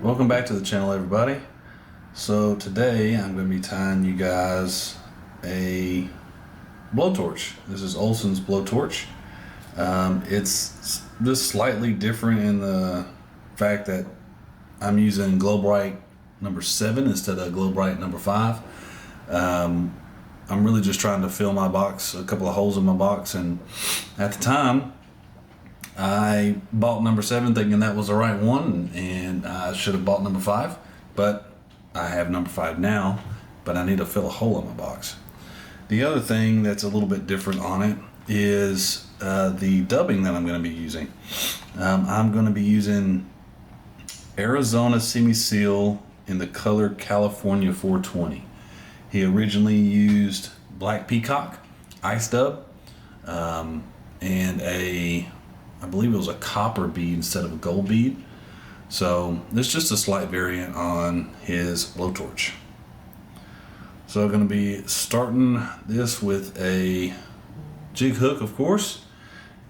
Welcome back to the channel, everybody. So today I'm going to be tying you guys a blowtorch. This is Olsen's blowtorch. It's just slightly different in the fact that I'm using Glo-Brite number 7 instead of Glo-Brite number 5. I'm really just trying to fill my box, a couple of holes in my box, and at the time I bought number 7 thinking that was the right one, and I should have bought number 5, but I have number 5 now, but I need to fill a hole in my box. The other thing that's a little bit different on it is the dubbing that I'm going to be using. I'm going to be using Arizona Semi-Seal in the color California 420. He originally used Black Peacock Ice Dub and I believe it was a copper bead instead of a gold bead. So there's just a slight variant on his blowtorch. So I'm going to be starting this with a jig hook, of course,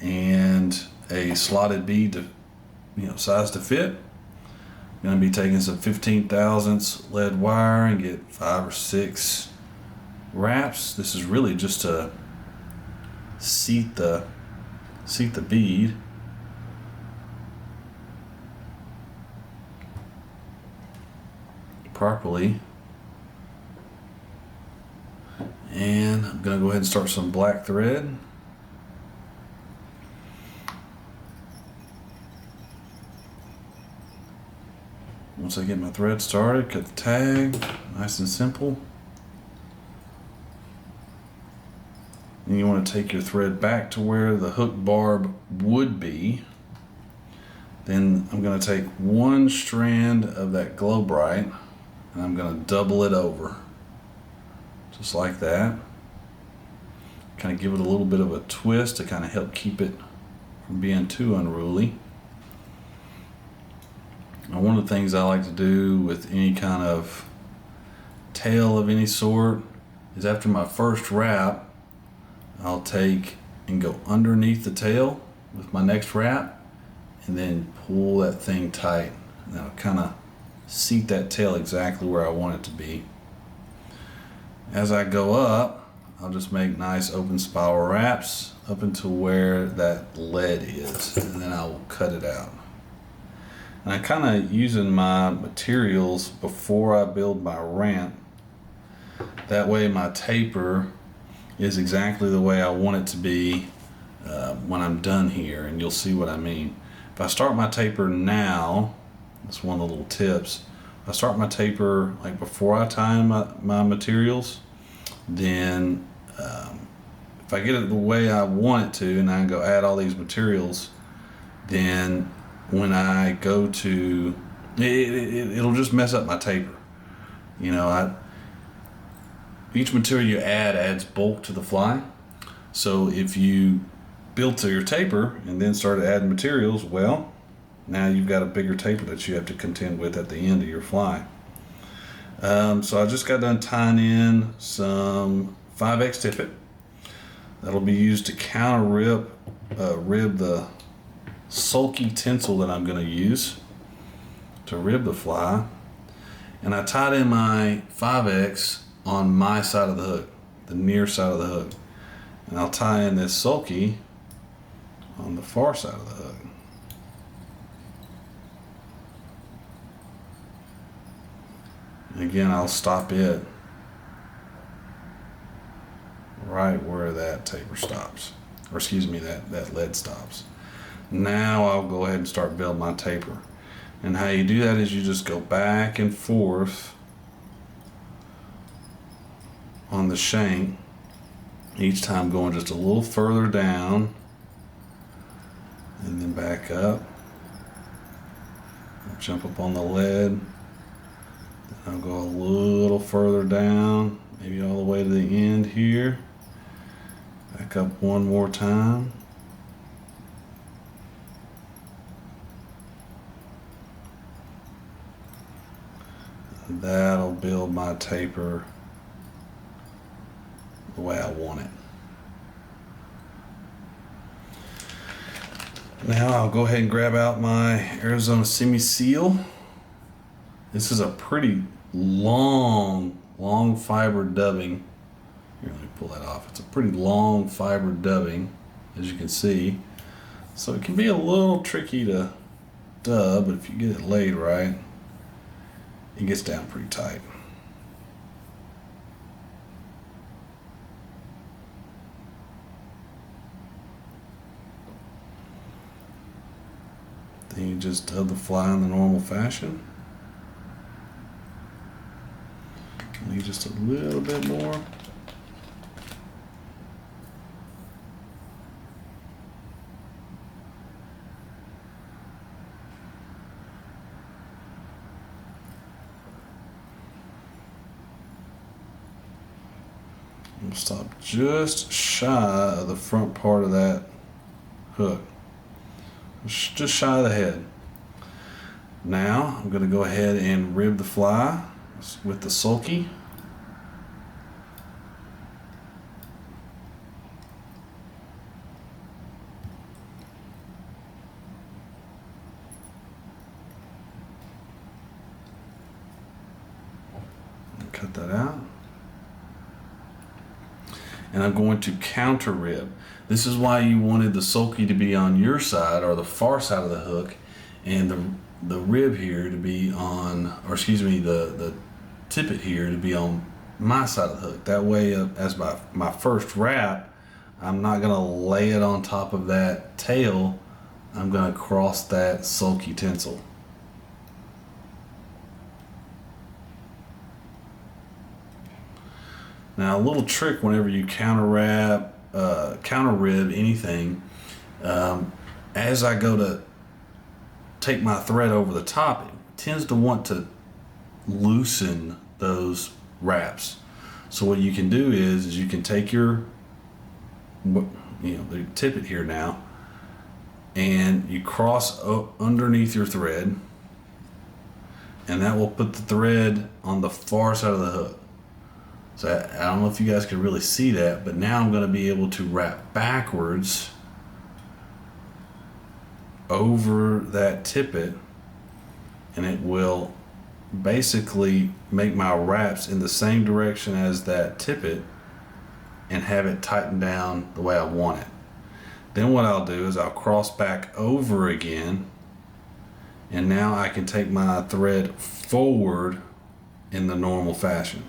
and a slotted bead to, size to fit. I'm going to be taking some 15 thousandths lead wire and get 5 or 6 wraps. This is really just to seat the bead. Properly. And I'm going to go ahead and start some black thread. Once I get my thread started, cut the tag, nice and simple. And you want to take your thread back to where the hook barb would be. Then I'm going to take one strand of that Glo-Brite and I'm going to double it over. Just like that. Kind of give it a little bit of a twist to kind of help keep it from being too unruly. Now, one of the things I like to do with any kind of tail of any sort is after my first wrap, I'll take and go underneath the tail with my next wrap and then pull that thing tight. And I'll kind of seat that tail exactly where I want it to be. As I go up, I'll just make nice open spiral wraps up until where that lead is, and then I will cut it out. And I kind of using my materials before I build my ramp. That way my taper is exactly the way I want it to be when I'm done here, and you'll see what I mean. If I start my taper now, that's one of the little tips. If I start my taper like before I tie my materials, then if I get it the way I want it to and I go add all these materials, then when I go to it'll just mess up my taper. Each material you add adds bulk to the fly. So if you build to your taper and then start adding materials, well, now you've got a bigger taper that you have to contend with at the end of your fly. So I just got done tying in some 5X tippet. That'll be used to counter rib the Sulky tinsel that I'm going to use to rib the fly. And I tied in my 5X on my side of the hook, the near side of the hook. And I'll tie in this Sulky on the far side of the hook. Again, I'll stop it right where that taper stops, or excuse me, that lead stops. Now I'll go ahead and start building my taper. And how you do that is you just go back and forth on the shank, each time going just a little further down and then back up. I'll jump up on the lead. I'll go a little further down, maybe all the way to the end here. Back up one more time. That'll build my taper the way I want it. Now I'll go ahead and grab out my Arizona Semi-Seal This is a pretty long fiber dubbing. Here, let me pull that off. It's a pretty long fiber dubbing, as you can see. So it can be a little tricky to dub, but if you get it laid right, it gets down pretty tight. Then you just dub the fly in the normal fashion. Need just a little bit more. We'll stop just shy of the front part of that hook. Just shy of the head. Now I'm going to go ahead and rib the fly with the Sulky. Cut that out. And I'm going to counter rib. This is why you wanted the Sulky to be on your side, or the far side of the hook, and the rib here to be on, or excuse me, the tippet here to be on my side of the hook. That way, as my first wrap, I'm not gonna lay it on top of that tail. I'm gonna cross that Sulky tinsel. Now, a little trick whenever you counter rib anything, as I go to take my thread over the top, it tends to want to loosen those wraps. So what you can do is you can take your, the tippet here now, and you cross underneath your thread, and that will put the thread on the far side of the hook. So I don't know if you guys can really see that, but now I'm going to be able to wrap backwards over that tippet, and it will basically make my wraps in the same direction as that tippet and have it tighten down the way I want it. Then what I'll do is I'll cross back over again, and now I can take my thread forward in the normal fashion.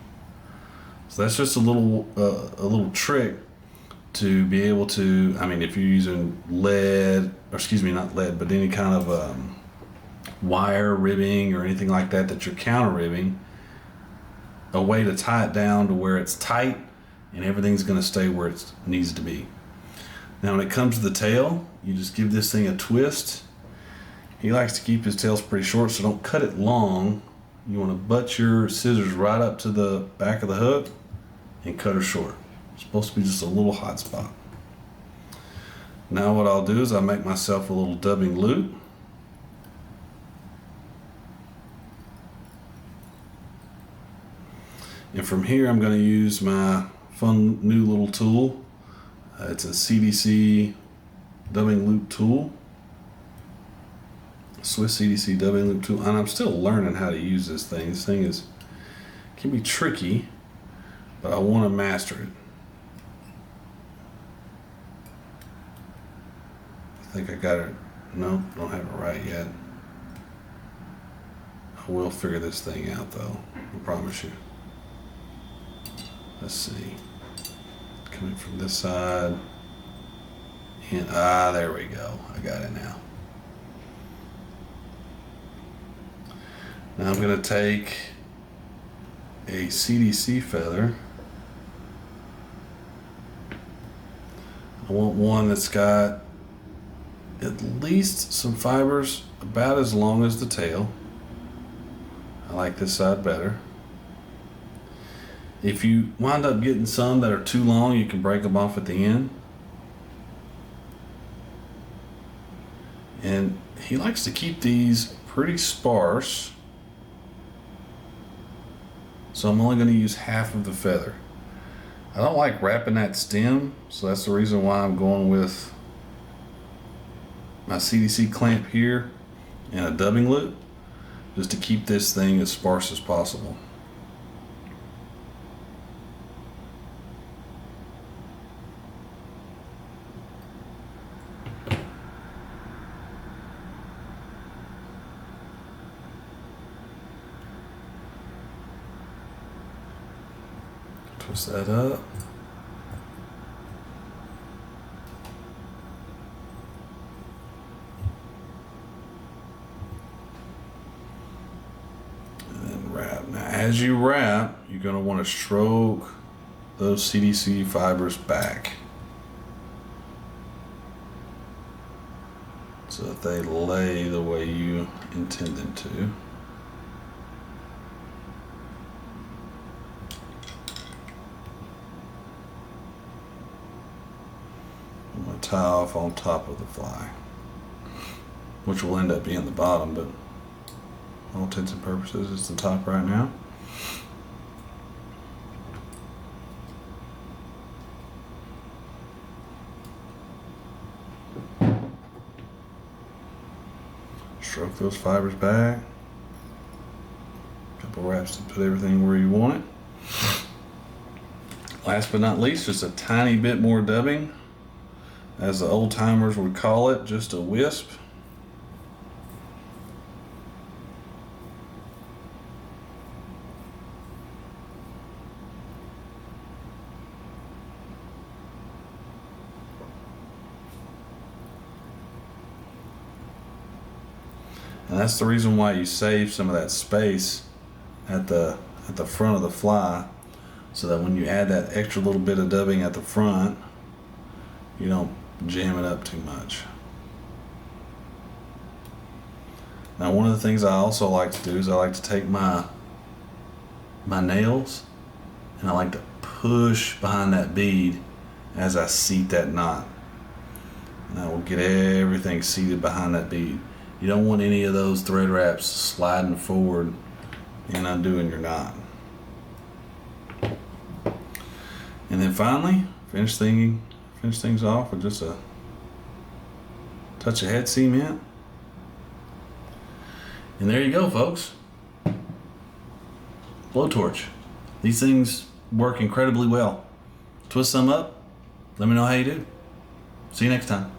So that's just a little trick to be able to, if you're using lead, or excuse me, not lead, but any kind of wire ribbing or anything like that that you're counter ribbing, a way to tie it down to where it's tight and everything's going to stay where it needs to be. Now when it comes to the tail, you just give this thing a twist. He likes to keep his tails pretty short, so don't cut it long. You want to butt your scissors right up to the back of the hook and cut her short. It's supposed to be just a little hot spot. Now what I'll do is I'll make myself a little dubbing loop. And from here I'm going to use my fun new little tool. It's a CDC dubbing loop tool. Swiss CDC dubbing loop tool, and I'm still learning how to use this thing. This thing can be tricky, but I want to master it. I think I got it. No, don't have it right yet. I will figure this thing out though, I promise you. Let's see. Coming from this side. And there we go. I got it now. Now I'm going to take a CDC feather. I want one that's got at least some fibers about as long as the tail. I like this side better. If you wind up getting some that are too long, you can break them off at the end. And he likes to keep these pretty sparse. So I'm only going to use half of the feather. I don't like wrapping that stem, so that's the reason why I'm going with my CDC clamp here and a dubbing loop. just to keep this thing as sparse as possible. Twist that up. And then wrap. Now, as you wrap, you're going to want to stroke those CDC fibers back so that they lay the way you intend them to. Tie off on top of the fly, which will end up being the bottom, but all intents and purposes it's the top right now. Stroke those fibers back. Couple wraps to put everything where you want it. Last but not least, just a tiny bit more dubbing. As the old timers would call it, just a wisp. And that's the reason why you save some of that space at the front of the fly, so that when you add that extra little bit of dubbing at the front, you don't jam it up too much. Now, one of the things I also like to do is I like to take my nails and I like to push behind that bead as I seat that knot. And I will get everything seated behind that bead. You don't want any of those thread wraps sliding forward and undoing your knot. And then finally, finish things off with just a touch of head cement. And there you go, folks. Blowtorch. These things work incredibly well. Twist some up. Let me know how you do. See you next time.